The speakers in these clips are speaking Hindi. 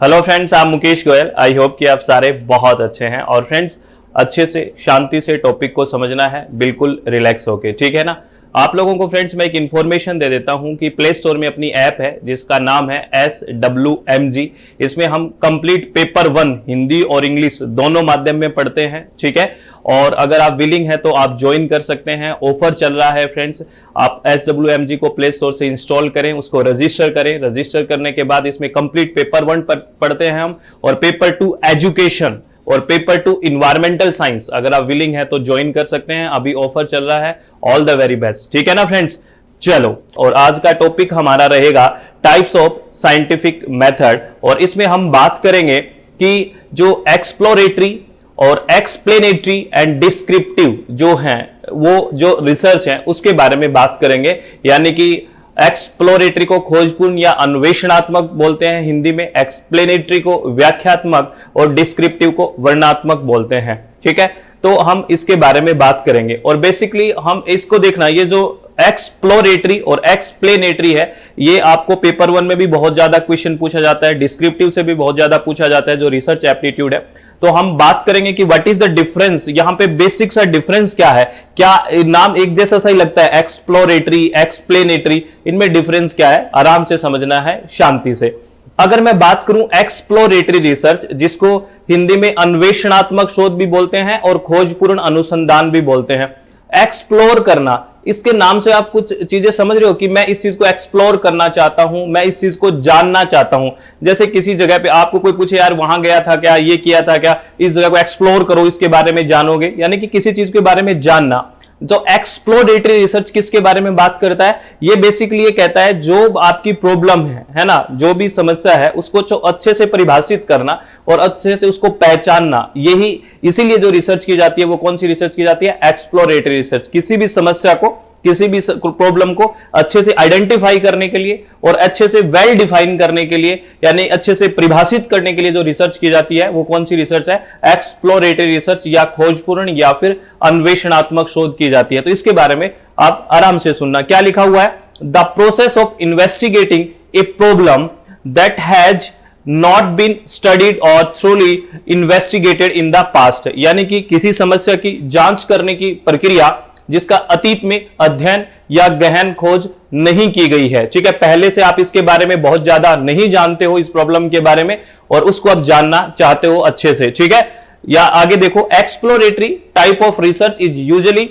हेलो फ्रेंड्स, आप मुकेश गोयल। आई होप कि आप सारे बहुत अच्छे हैं। और फ्रेंड्स, अच्छे से शांति से टॉपिक को समझना है, बिल्कुल रिलैक्स होके, ठीक है ना। आप लोगों को फ्रेंड्स मैं एक इन्फॉर्मेशन दे देता हूं कि प्ले स्टोर में अपनी ऐप है जिसका नाम है SWMG। इसमें हम कंप्लीट पेपर 1 हिंदी और इंग्लिश दोनों माध्यम में पढ़ते हैं, ठीक है। और अगर आप विलिंग है तो आप ज्वाइन कर सकते हैं। ऑफर चल रहा है फ्रेंड्स। आप SWMG को प्ले स्टोर से इंस्टॉल करें, उसको रजिस्टर करें। रजिस्टर करने के बाद इसमें कंप्लीट पेपर 1 पढ़ते हैं हम, और पेपर 2 एजुकेशन और पेपर 2 इन्वायरमेंटल साइंस। अगर आप विलिंग है तो ज्वाइन कर सकते हैं, अभी ऑफर चल रहा है। ऑल द वेरी बेस्ट, ठीक है ना फ्रेंड्स। चलो, और आज का टॉपिक हमारा रहेगा टाइप्स ऑफ साइंटिफिक मेथड, और इसमें हम बात करेंगे कि जो एक्सप्लोरेटरी और एक्सप्लेनेटरी एंड डिस्क्रिप्टिव जो हैं, वो जो रिसर्च है उसके बारे में बात करेंगे। यानी कि एक्सप्लोरेटरी को खोजपूर्ण या अन्वेषणात्मक बोलते हैं हिंदी में, एक्सप्लेनेटरी को व्याख्यात्मक और डिस्क्रिप्टिव को वर्णनात्मक बोलते हैं, ठीक है। तो हम इसके बारे में बात करेंगे। और बेसिकली हम इसको देखना, ये जो एक्सप्लोरेटरी और एक्सप्लेनेटरी है, ये आपको पेपर 1 में भी बहुत ज्यादा क्वेश्चन पूछा जाता है, डिस्क्रिप्टिव से भी बहुत ज्यादा पूछा जाता है, जो रिसर्च एप्टीट्यूड है। तो हम बात करेंगे कि व्हाट इज द डिफरेंस, यहां पे बेसिक सा डिफरेंस क्या है। क्या नाम एक जैसा सही लगता है, एक्सप्लोरेटरी, एक्सप्लेनेटरी, इनमें डिफरेंस क्या है, आराम से समझना है, शांति से। अगर मैं बात करूं एक्सप्लोरेटरी रिसर्च, जिसको हिंदी में अन्वेषणात्मक शोध भी बोलते हैं और खोजपूर्ण अनुसंधान भी बोलते हैं। एक्सप्लोर करना, इसके नाम से आप कुछ चीजें समझ रहे हो कि मैं इस चीज को एक्सप्लोर करना चाहता हूं, मैं इस चीज को जानना चाहता हूं। जैसे किसी जगह पे आपको कोई पूछे, यार वहां गया था क्या, ये किया था क्या, इस जगह को एक्सप्लोर करो, इसके बारे में जानोगे, यानी कि किसी चीज के बारे में जानना। जो एक्सप्लोरेटरी रिसर्च किसके बारे में बात करता है, ये बेसिकली ये कहता है जो आपकी प्रॉब्लम है ना, जो भी समस्या है उसको अच्छे से परिभाषित करना और अच्छे से उसको पहचानना। यही इसीलिए जो रिसर्च की जाती है वो कौन सी रिसर्च की जाती है, एक्सप्लोरेटरी रिसर्च। किसी भी समस्या को, किसी भी प्रॉब्लम को अच्छे से आइडेंटिफाई करने के लिए और अच्छे से वेल डिफाइन करने के लिए, यानी अच्छे से परिभाषित करने के लिए जो रिसर्च की जाती है वो कौन सी रिसर्च है, एक्सप्लोरेटरी रिसर्च, या खोजपूर्ण या फिर अन्वेषणात्मक शोध की जाती है। तो इसके बारे में आप आराम से सुनना। क्या लिखा हुआ है, the process of investigating a problem that has not been studied or thoroughly investigated in the past. यानी कि किसी समस्या की जांच करने की प्रक्रिया जिसका अतीत में अध्ययन या गहन खोज नहीं की गई है, ठीक है। पहले से आप इसके बारे में बहुत ज्यादा नहीं जानते हो, इस प्रॉब्लम के बारे में, और उसको आप जानना चाहते हो अच्छे से, ठीक है। या आगे देखो, exploratory type of research is usually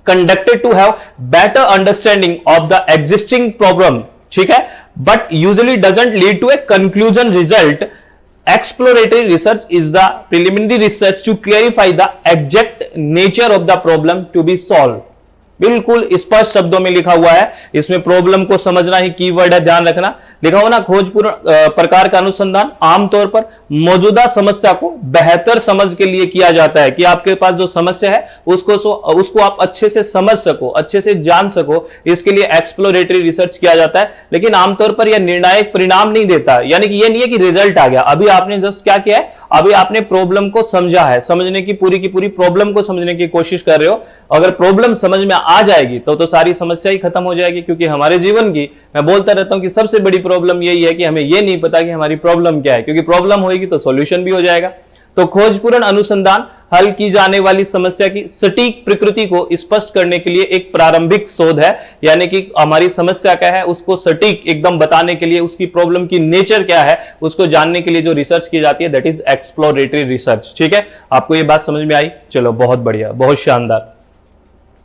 conducted to have better understanding of the existing problem, ठीक है, but usually doesn't lead to a conclusion result. Exploratory research is the preliminary research to clarify the exact nature of the problem to be solved। बिल्कुल स्पष्ट शब्दों में लिखा हुआ है, इसमें प्रॉब्लम को समझना ही कीवर्ड है, ध्यान रखना। लिखा हुआ ना, खोजपूर्ण प्रकार का अनुसंधान आमतौर पर मौजूदा समस्या को बेहतर समझ के लिए किया जाता है, कि आपके पास जो समस्या है उसको आप अच्छे से समझ सको, अच्छे से जान सको, इसके लिए एक्सप्लोरेटरी रिसर्च किया जाता है। लेकिन आमतौर पर यह निर्णायक परिणाम नहीं देता, यानी कि यह नहीं है कि रिजल्ट आ गया। अभी आपने जस्ट क्या किया है, अभी आपने प्रॉब्लम को समझा है, समझने की पूरी प्रॉब्लम को समझने की कोशिश कर रहे हो। अगर प्रॉब्लम समझ में आ जाएगी तो सारी समस्या ही खत्म हो जाएगी। क्योंकि हमारे जीवन की, मैं बोलता रहता हूं कि सबसे बड़ी प्रॉब्लम यही है कि हमें यह नहीं पता कि हमारी प्रॉब्लम क्या है, क्योंकि प्रॉब्लम होगी तो सॉल्यूशन भी हो जाएगा। तो खोजपूर्ण अनुसंधान हल की जाने वाली समस्या की सटीक प्रकृति को स्पष्ट करने के लिए एक प्रारंभिक शोध है। यानी कि हमारी समस्या क्या है उसको सटीक एकदम बताने के लिए, उसकी प्रॉब्लम की नेचर क्या है उसको जानने के लिए जो रिसर्च की जाती है, दैट इज एक्सप्लोरेटरी रिसर्च, ठीक है। आपको ये बात समझ में आई? चलो, बहुत बढ़िया, बहुत शानदार।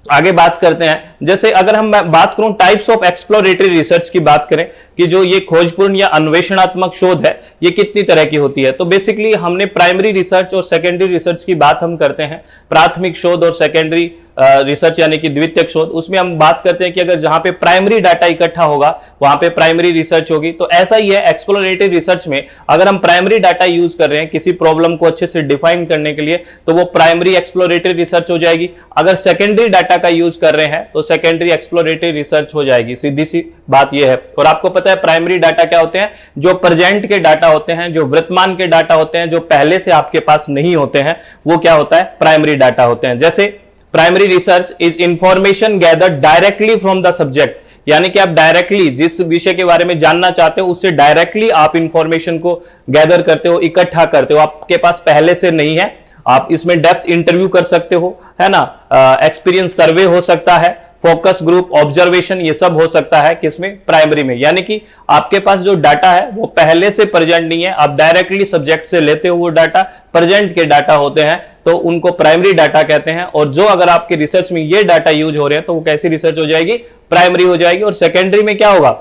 आगे बात करते हैं। जैसे अगर हम बात करूं टाइप्स ऑफ एक्सप्लोरेटरी रिसर्च की बात करें, कि जो ये खोजपूर्ण या अन्वेषणात्मक शोध है ये कितनी तरह की होती है, तो बेसिकली हमने प्राइमरी रिसर्च और सेकेंडरी रिसर्च की बात हम करते हैं। प्राथमिक शोध और सेकेंडरी रिसर्च यानी कि द्वितीयक शोध, उसमें हम बात करते हैं कि अगर जहां पे प्राइमरी डाटा इकट्ठा होगा वहां पे प्राइमरी रिसर्च होगी। तो ऐसा ही है एक्सप्लोरेटरी रिसर्च में, अगर हम प्राइमरी डाटा यूज कर रहे हैं किसी प्रॉब्लम को अच्छे से डिफाइन करने के लिए, तो वो प्राइमरी एक्सप्लोरेटरी रिसर्च हो जाएगी। अगर सेकेंडरी डाटा का यूज कर रहे हैं तो सेकेंडरी एक्सप्लोरेटरी रिसर्च हो जाएगी। सीधी सी बात यह है। और आपको पता है प्राइमरी डाटा क्या होते हैं, जो प्रेजेंट के डाटा होते हैं, जो वर्तमान के डाटा होते हैं, जो पहले से आपके पास नहीं होते हैं, वो क्या होता है, प्राइमरी डाटा होते हैं। जैसे primary research is information gathered directly from the subject, यानी कि आप डायरेक्टली जिस विषय के बारे में जानना चाहते हो उससे डायरेक्टली आप इंफॉर्मेशन को गैदर करते हो, इकट्ठा करते हो, आपके पास पहले से नहीं है। आप इसमें डेप्थ इंटरव्यू कर सकते हो, है ना, एक्सपीरियंस सर्वे हो सकता है, फोकस ग्रुप, ऑब्जर्वेशन, ये सब हो सकता है किसमें, प्राइमरी में। यानी कि आपके पास जो डाटा है वो पहले से प्रेजेंट नहीं है, आप डायरेक्टली सब्जेक्ट से लेते हो वो डाटा, प्रेजेंट के डाटा होते हैं तो उनको प्राइमरी डाटा कहते हैं। और जो अगर आपके रिसर्च में ये डाटा यूज हो रहे हैं तो वो कैसी रिसर्च हो जाएगी, प्राइमरी हो जाएगी। और सेकेंडरी में क्या होगा,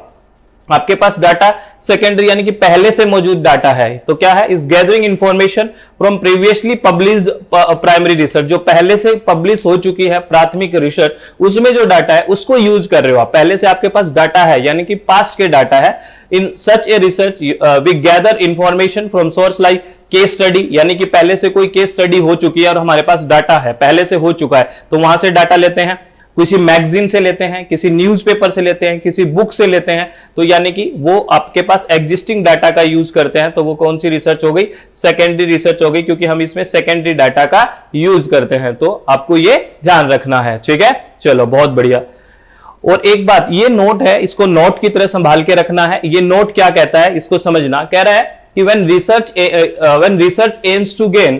आपके पास डाटा सेकेंडरी यानी कि पहले से मौजूद डाटा है, तो क्या है, is gathering information from previously published primary research, जो पहले से पब्लिश हो चुकी है प्राथमिक रिसर्च, उसमें जो डाटा है उसको यूज कर रहे हो आप, पहले से आपके पास डाटा है यानी कि पास्ट के डाटा है। In such a research we gather information from source like case study, यानी कि पहले से कोई केस स्टडी हो चुकी है और हमारे पास डाटा है, पहले से हो चुका है, तो वहां से डाटा लेते हैं, किसी मैगजीन से लेते हैं, किसी न्यूज़पेपर से लेते हैं, किसी बुक से लेते हैं, तो यानी कि वो आपके पास एग्जिस्टिंग डाटा का यूज करते हैं, तो वो कौन सी रिसर्च हो गई, सेकेंडरी रिसर्च हो गई, क्योंकि हम इसमें सेकेंडरी डाटा का यूज करते हैं। तो आपको ये ध्यान रखना है, ठीक है, चलो बहुत बढ़िया। और एक बात, ये नोट है, इसको नोट की तरह संभाल के रखना है। ये नोट क्या कहता है इसको समझना, कह रहा है कि when research aims to gain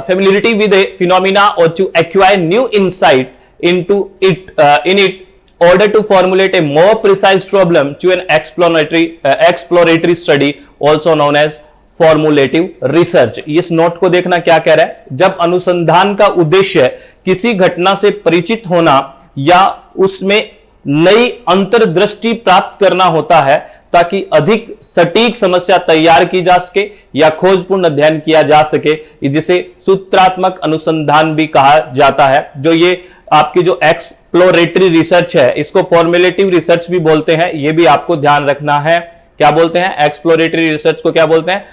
familiarity with a phenomena or to acquire new insight into it in it order to formulate a more precise problem to an exploratory study also known as formulative research। इस नोट को देखना क्या कह रहा है, जब अनुसंधान का उद्देश्य किसी घटना से परिचित होना या उसमें नई अंतर्दृष्टि प्राप्त करना होता है ताकि अधिक सटीक समस्या तैयार की जा सके या खोजपूर्ण अध्ययन किया जा सके, जिसे सूत्रात्मक अनुसंधान भी कहा जाता है। जो ये आपकी जो एक्सप्लोरेटरी रिसर्च है इसको फॉर्मुलेटिव रिसर्च भी बोलते हैं, ये भी आपको ध्यान रखना है। क्या बोलते हैं, एक्सप्लोरेटरी रिसर्च को क्या बोलते हैं,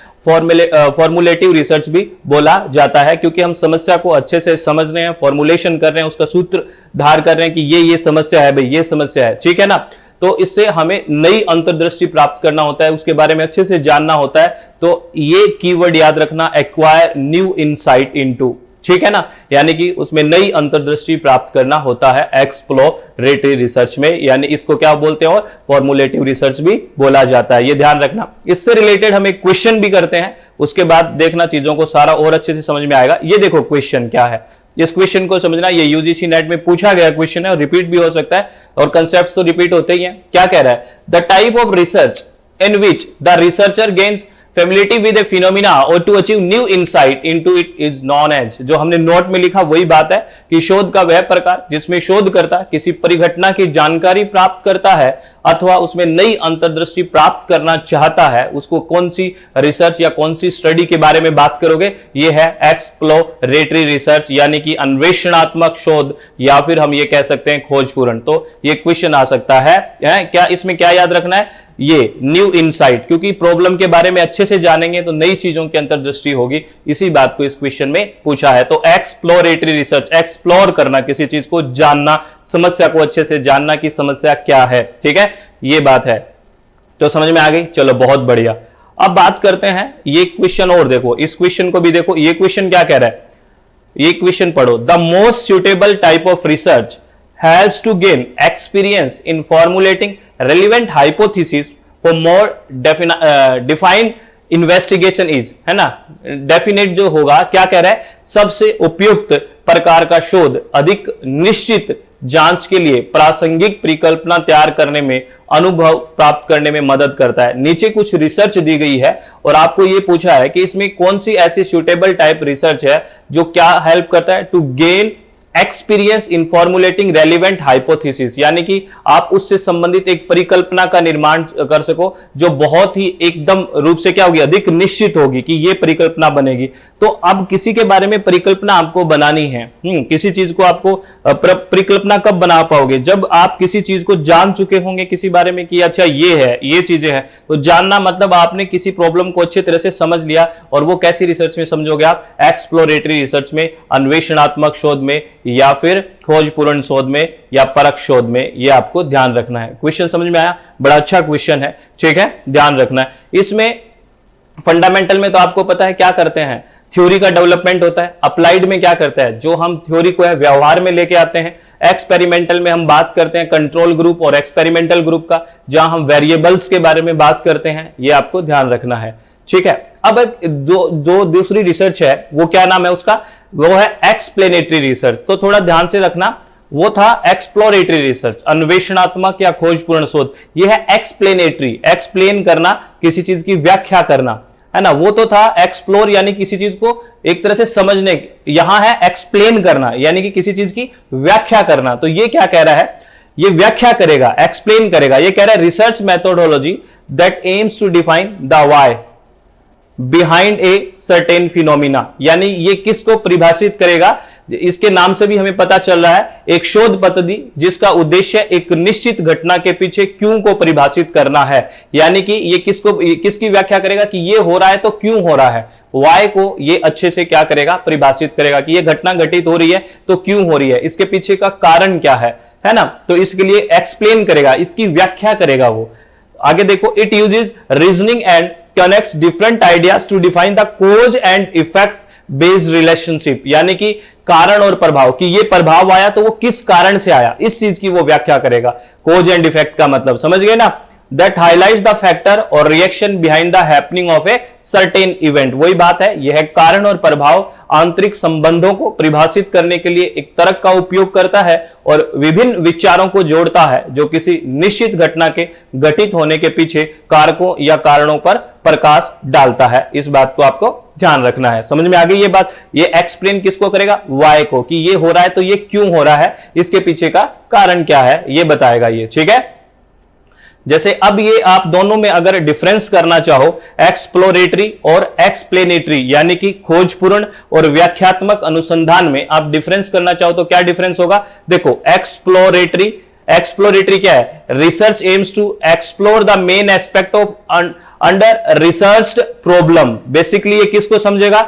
फॉर्मुलेटिव रिसर्च भी बोला जाता है, क्योंकि हम समस्या को अच्छे से समझ रहे हैं, फॉर्मुलेशन कर रहे हैं, उसका सूत्र धार कर रहे हैं कि ये समस्या है भाई, ये समस्या है, ठीक है ना। तो इससे हमें नई अंतर्दृष्टि प्राप्त करना होता है, उसके बारे में अच्छे से जानना होता है। तो ये कीवर्ड याद रखना, एक्वायर न्यू इनसाइट इनटू, ठीक है ना, यानी कि उसमें नई अंतर्दृष्टि प्राप्त करना होता है एक्सप्लोरेटरी रिसर्च में, यानी इसको क्या बोलते हैं, और फॉर्मुलेटिव रिसर्च भी बोला जाता है, ये ध्यान रखना। इससे रिलेटेड हम एक क्वेश्चन भी करते हैं, उसके बाद देखना चीजों को सारा और अच्छे से समझ में आएगा। ये देखो क्वेश्चन क्या है, इस क्वेश्चन को समझना, ये यूजीसी नेट में पूछा गया क्वेश्चन है और रिपीट भी हो सकता है, और कंसेप्ट तो रिपीट होते ही हैं। क्या कह रहा है, the type of research in which the researcher gains familiarity with a phenomena or to achieve new insight into it is known as, जो हमने नोट में लिखा वही बात है कि शोध का वह प्रकार जिसमें शोधकर्ता किसी परिघटना की जानकारी प्राप्त करता है अथवा उसमें नई अंतर्दृष्टि प्राप्त करना चाहता है, उसको कौन सी रिसर्च या कौन सी स्टडी के बारे में बात करोगे, ये है एक्सप्लोरेटरी रिसर्च, यानी कि अन्वेषणात्मक शोध, या फिर हम ये कह सकते हैं खोजपूर्ण। तो ये क्वेश्चन आ सकता है क्या, इसमें क्या याद रखना है, ये न्यू इनसाइट, क्योंकि प्रॉब्लम के बारे में अच्छे से जानेंगे तो नई चीजों की अंतर्दृष्टि होगी, इसी बात को इस क्वेश्चन में पूछा है। तो एक्सप्लोरेटरी रिसर्च, एक्सप्लोर करना, किसी चीज को जानना, समस्या को अच्छे से जानना कि समस्या क्या है, ठीक है, ये बात है। तो समझ में आ गई, चलो बहुत बढ़िया। अब बात करते हैं, ये क्वेश्चन और देखो, इस क्वेश्चन को भी देखो, ये क्वेश्चन क्या कह रहा है, ये क्वेश्चन पढ़ो, the most suitable type of research helps to gain experience in formulating relevant hypothesis for more defined investigation is, है ना, डेफिनेट जो होगा, क्या कह रहा है, सबसे उपयुक्त प्रकार का शोध अधिक निश्चित जांच के लिए प्रासंगिक परिकल्पना तैयार करने में, अनुभव प्राप्त करने में मदद करता है। नीचे कुछ रिसर्च दी गई है और आपको यह पूछा है कि इसमें कौन सी ऐसी सुटेबल टाइप रिसर्च है जो क्या हेल्प करता है, to gain experience in formulating relevant hypothesis, यानी कि आप उससे संबंधित एक परिकल्पना का निर्माण कर सको जो बहुत ही एकदम रूप से क्या होगी, अधिक निश्चित होगी कि ये परिकल्पना बनेगी। तो अब किसी के बारे में परिकल्पना आपको बनानी है, किसी चीज को आपको परिकल्पना कब बना पाओगे, जब आप किसी चीज को जान चुके होंगे किसी बारे में कि अच्छा ये है, ये चीजें हैं। तो जानना मतलब आपने किसी प्रॉब्लम को अच्छी तरह से समझ लिया, और वो कैसी रिसर्च में समझोगे आप, एक्सप्लोरेटरी रिसर्च में, अन्वेषणात्मक शोध में, या फिर खोजपूर्ण शोध में, या परख शोध में। ये आपको ध्यान रखना है। क्वेश्चन समझ में आया, बड़ा अच्छा क्वेश्चन है, ठीक है, ध्यान रखना है। इसमें फंडामेंटल में तो आपको पता है क्या करते हैं, थ्योरी का डेवलपमेंट होता है। अप्लाइड में क्या करता है, जो हम थ्योरी को है व्यवहार में लेके आते हैं। एक्सपेरिमेंटल में हम बात करते हैं कंट्रोल ग्रुप और एक्सपेरिमेंटल ग्रुप का, जहां हम वेरिएबल्स के बारे में बात करते हैं, ये आपको ध्यान रखना है, ठीक है। अब जो दूसरी रिसर्च है वो क्या नाम है उसका, वो है एक्सप्लेनेटरी रिसर्च। तो थोड़ा ध्यान से रखना, वो था एक्सप्लोरेटरी रिसर्च, अन्वेषणात्मक या खोजपूर्ण शोध। ये है एक्सप्लेनेटरी, एक्सप्लेन करना, किसी चीज की व्याख्या करना, है ना। वो तो था एक्सप्लोर यानी किसी चीज को एक तरह से समझने, यहां है एक्सप्लेन करना यानी कि किसी चीज की व्याख्या करना। तो ये क्या कह रहा है, ये व्याख्या करेगा, एक्सप्लेन करेगा। ये कह रहा है research methodology that aims to define the why behind a certain phenomena, यानी ये किसको परिभाषित करेगा, इसके नाम से भी हमें पता चल रहा है, एक शोध पद्धति जिसका उद्देश्य एक निश्चित घटना के पीछे क्यों को परिभाषित करना है। यानी कि ये किसकी व्याख्या करेगा कि ये हो रहा है तो क्यों हो रहा है, वाई को ये अच्छे से क्या करेगा, परिभाषित करेगा कि ये घटना घटित हो रही है तो क्यों हो रही है, इसके पीछे का कारण क्या है ना। तो इसके लिए एक्सप्लेन करेगा, इसकी व्याख्या करेगा वो। आगे देखो, it uses reasoning and connect different ideas to define the cause and effect based relationship, यानी कि कारण और प्रभाव, कि ये प्रभाव आया तो वो किस कारण से आया, इस चीज की वो व्याख्या करेगा। कोज एंड इफेक्ट का मतलब समझ गए ना, दैट हाईलाइट्स द फैक्टर और reaction behind the happening of a certain event. वही बात है, यह कारण और प्रभाव आंतरिक संबंधों को परिभाषित करने के लिए एक तर्क का उपयोग करता है और विभिन्न विचारों को जोड़ता है जो किसी निश्चित घटना के घटित होने के पीछे कारकों या कारणों पर प्रकाश डालता है। इस बात को आपको ध्यान रखना है। समझ में आ गई ये बात। ये एक्सप्लेन किसको करेगा, वाई को, कि ये हो रहा है तो ये क्यों हो रहा है, इसके पीछे का कारण क्या है, ये बताएगा ये, ठीक है। जैसे अब ये आप दोनों में अगर डिफरेंस करना चाहो, एक्सप्लोरेटरी और एक्सप्लेनेटरी, यानी कि खोजपूर्ण और व्याख्यात्मक अनुसंधान में आप डिफरेंस करना चाहो तो क्या डिफरेंस होगा, देखो एक्सप्लोरेटरी क्या है, research aims to explore the main aspect of under researched problem. Basically ये किसको समझेगा,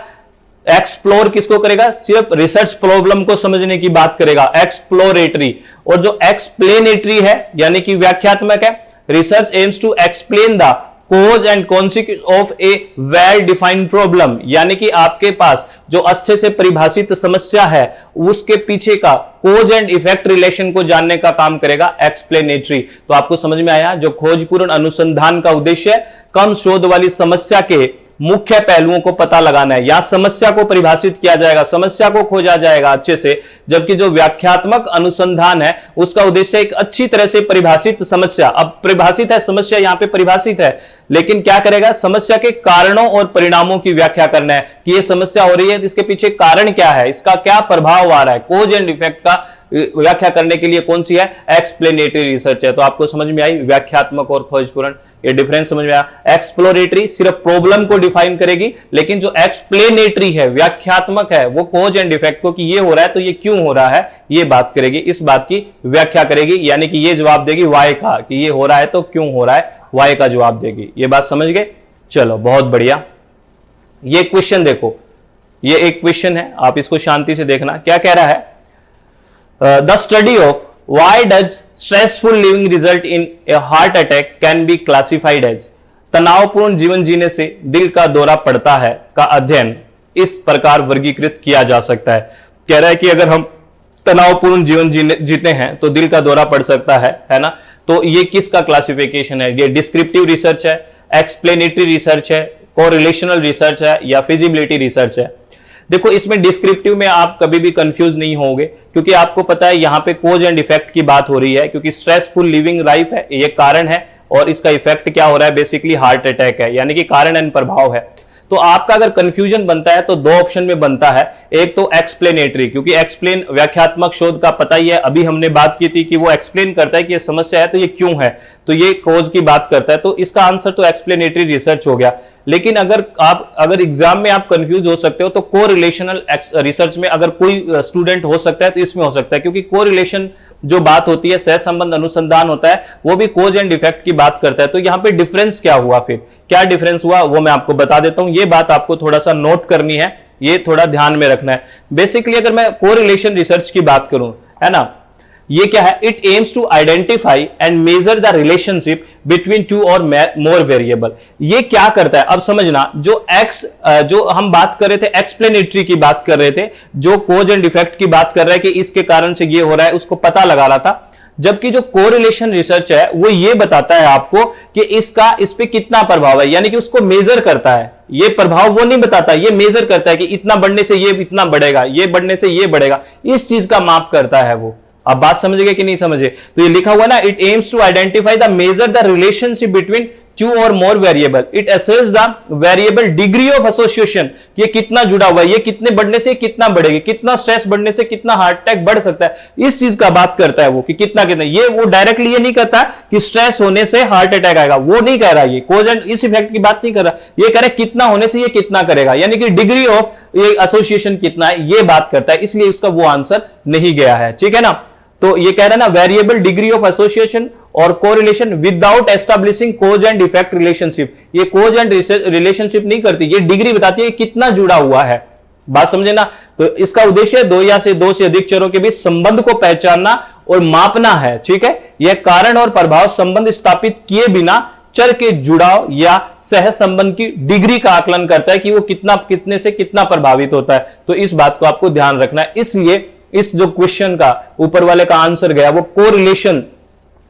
एक्सप्लोर किसको करेगा, सिर्फ रिसर्च प्रॉब्लम को समझने की बात करेगा, एक्सप्लोरेटरी। और जो एक्सप्लेनेटरी है यानी कि व्याख्यात्मक है, research aims to explain the cause and consequence of a well defined problem, यानी कि आपके पास जो अच्छे से परिभाषित समस्या है उसके पीछे का कोज एंड इफेक्ट रिलेशन को जानने का काम करेगा एक्सप्लेनेटरी। तो आपको समझ में आया, जो खोजपूर्ण अनुसंधान का उद्देश्य कम शोध वाली समस्या के मुख्य पहलुओं को पता लगाना है, या समस्या को परिभाषित किया जाएगा, समस्या को खोजा जाएगा अच्छे से, जबकि जो व्याख्यात्मक अनुसंधान है उसका उद्देश्य एक अच्छी तरह से परिभाषित समस्या, अब परिभाषित है समस्या, यहां पे परिभाषित है, लेकिन क्या करेगा, समस्या के कारणों और परिणामों की व्याख्या करना है कि ये समस्या हो रही है, इसके पीछे कारण क्या है, इसका क्या प्रभाव आ रहा है, कोज एंड इफेक्ट का व्याख्या करने के लिए कौन सी है, एक्सप्लेनेटरी रिसर्च है। तो आपको समझ में आई व्याख्यात्मक और खोजपूर्ण, ये डिफरेंस समझ में आया। एक्सप्लोरेटरी सिर्फ प्रॉब्लम को डिफाइन करेगी, लेकिन जो एक्सप्लेनेटरी है, व्याख्यात्मक है, वो कोज एंड इफेक्ट को, कि ये हो रहा है तो ये क्यों हो रहा है, ये बात करेगी, इस बात की व्याख्या करेगी, यानी कि ये जवाब देगी वाई का, कि ये हो रहा है तो क्यों हो रहा है, वाई का जवाब देगी। ये बात समझ गए, चलो बहुत बढ़िया। ये क्वेश्चन देखो, ये एक क्वेश्चन है, आप इसको शांति से देखना। क्या कह रहा है, the study of why does stressful living result in a heart attack can be classified as, तनावपूर्ण जीवन जीने से दिल का दौरा पड़ता है का अध्ययन इस प्रकार वर्गीकृत किया जा सकता है। कह रहा है कि अगर हम तनावपूर्ण जीवन जीते हैं तो दिल का दौरा पड़ सकता है ना। तो ये किसका क्लासिफिकेशन है, ये डिस्क्रिप्टिव रिसर्च है, एक्सप्लेनेटरी रिसर्च है, कोरिलेशनल रिसर्च है, या फिजिबिलिटी रिसर्च है। देखो इसमें डिस्क्रिप्टिव में आप कभी भी कंफ्यूज नहीं होंगे, क्योंकि आपको पता है यहां पे कोज एंड इफेक्ट की बात हो रही है, क्योंकि स्ट्रेसफुल लिविंग लाइफ है, ये कारण है, और इसका इफेक्ट क्या हो रहा है, बेसिकली हार्ट अटैक है, यानी कि कारण एंड प्रभाव है। तो आपका अगर कंफ्यूजन बनता है तो दो ऑप्शन में बनता है, एक तो एक्सप्लेनेटरी, क्योंकि एक्सप्लेन व्याख्यात्मक शोध का पता ही है, अभी हमने बात की थी कि वो एक्सप्लेन करता है कि ये समस्या है तो ये क्यों है, तो ये कोज की बात करता है, तो इसका आंसर तो एक्सप्लेनेटरी रिसर्च हो गया। लेकिन अगर एग्जाम में आप कंफ्यूज हो सकते हो तो कोरिलेशनल रिसर्च में अगर कोई स्टूडेंट हो सकता है तो इसमें हो सकता है, क्योंकि कोरिलेशन जो बात होती है, सहसंबंध अनुसंधान होता है, वो भी कोज एंड इफेक्ट की बात करता है। तो यहां पे डिफरेंस क्या हुआ, फिर क्या डिफरेंस हुआ वो मैं आपको बता देता हूं। ये बात आपको थोड़ा सा नोट करनी है, ये थोड़ा ध्यान में रखना है। बेसिकली अगर मैं कोरिलेशन रिसर्च की बात करूं, है ना, ये क्या है? It aims to identify and measure the relationship between two और मोर वेरिएबल। ये क्या करता है अब समझना, जो हम बात कर रहे थे एक्सप्लेनेटरी की बात कर रहे थे, जो कोज एंड इफेक्ट की बात कर रहे हैं कि इसके कारण से ये हो रहा है, उसको पता लगा रहा था। जबकि जो कोरिलेशन रिसर्च है वो ये बताता है आपको कि इस पे कितना प्रभाव है, यानी कि उसको मेजर करता है। ये प्रभाव वो नहीं बताता, ये मेजर करता है कि इतना बढ़ने से ये इतना बढ़ेगा, ये बढ़ने से ये बढ़ेगा, इस चीज का माप करता है वो। आप बात समझ गए कि नहीं समझे? तो ये लिखा हुआ ना, it aims to identify the major the relationship between two और more variable, it assess the variable degree of association, ये कितना जुड़ा हुआ है, ये कितने बढ़ने से कितना बढ़ेगी, कितना स्ट्रेस बढ़ने से कितना हार्ट अटैक बढ़ सकता है, इस चीज का बात करता है वो कि कितना कितना। ये वो डायरेक्टली ये नहीं कहता कि स्ट्रेस होने से हार्ट अटैक आएगा, वो नहीं कह रहा, ये कोज एंड इस इफेक्ट की बात नहीं कर रहा, ये कह रहा है कितना होने से ये कितना करेगा, यानी कि डिग्री ऑफ ये एसोसिएशन कितना है, ये बात करता है, इसलिए उसका वो आंसर नहीं गया है। ठीक है ना? तो ये कह रहा है ना, वेरिएबल डिग्री ऑफ एसोसिएशन और correlation without establishing cause and effect relationship. ये कोज एंड रिलेशनशिप नहीं करती, ये डिग्री बताती है कितना जुड़ा हुआ है। बात समझे ना? तो इसका उद्देश्य दो से अधिक चरों के बीच संबंध को पहचानना और मापना है। ठीक है? यह कारण और प्रभाव संबंध स्थापित किए बिना चर के जुड़ाव या सह संबंध की डिग्री का आकलन करता है कि वो कितने से कितना प्रभावित होता है। तो इस बात को आपको ध्यान रखना है। इसलिए इस जो क्वेश्चन का ऊपर वाले का आंसर गया वो कोरिलेशन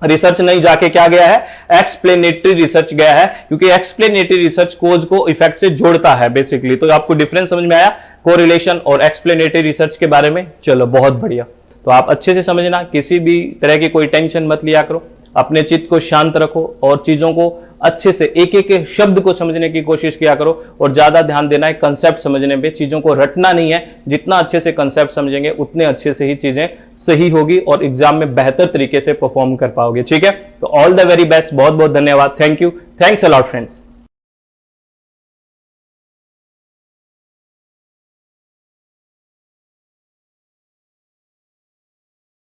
रिसर्च नहीं जाके क्या गया है, एक्सप्लेनेटरी रिसर्च गया है, क्योंकि एक्सप्लेनेटरी रिसर्च कोज को इफेक्ट से जोड़ता है बेसिकली। तो आपको डिफरेंस समझ में आया कोरिलेशन और एक्सप्लेनेटरी रिसर्च के बारे में? चलो बहुत बढ़िया। तो आप अच्छे से समझना, किसी भी तरह की कोई टेंशन मत लिया करो, अपने चित्त को शांत रखो और चीजों को अच्छे से एक एक शब्द को समझने की कोशिश किया करो। और ज्यादा ध्यान देना है कंसेप्ट समझने पे, चीजों को रटना नहीं है। जितना अच्छे से कंसेप्ट समझेंगे उतने अच्छे से ही चीजें सही होगी और एग्जाम में बेहतर तरीके से परफॉर्म कर पाओगे। ठीक है? तो ऑल द वेरी बेस्ट, बहुत बहुत धन्यवाद, thank you, thanks a lot friends.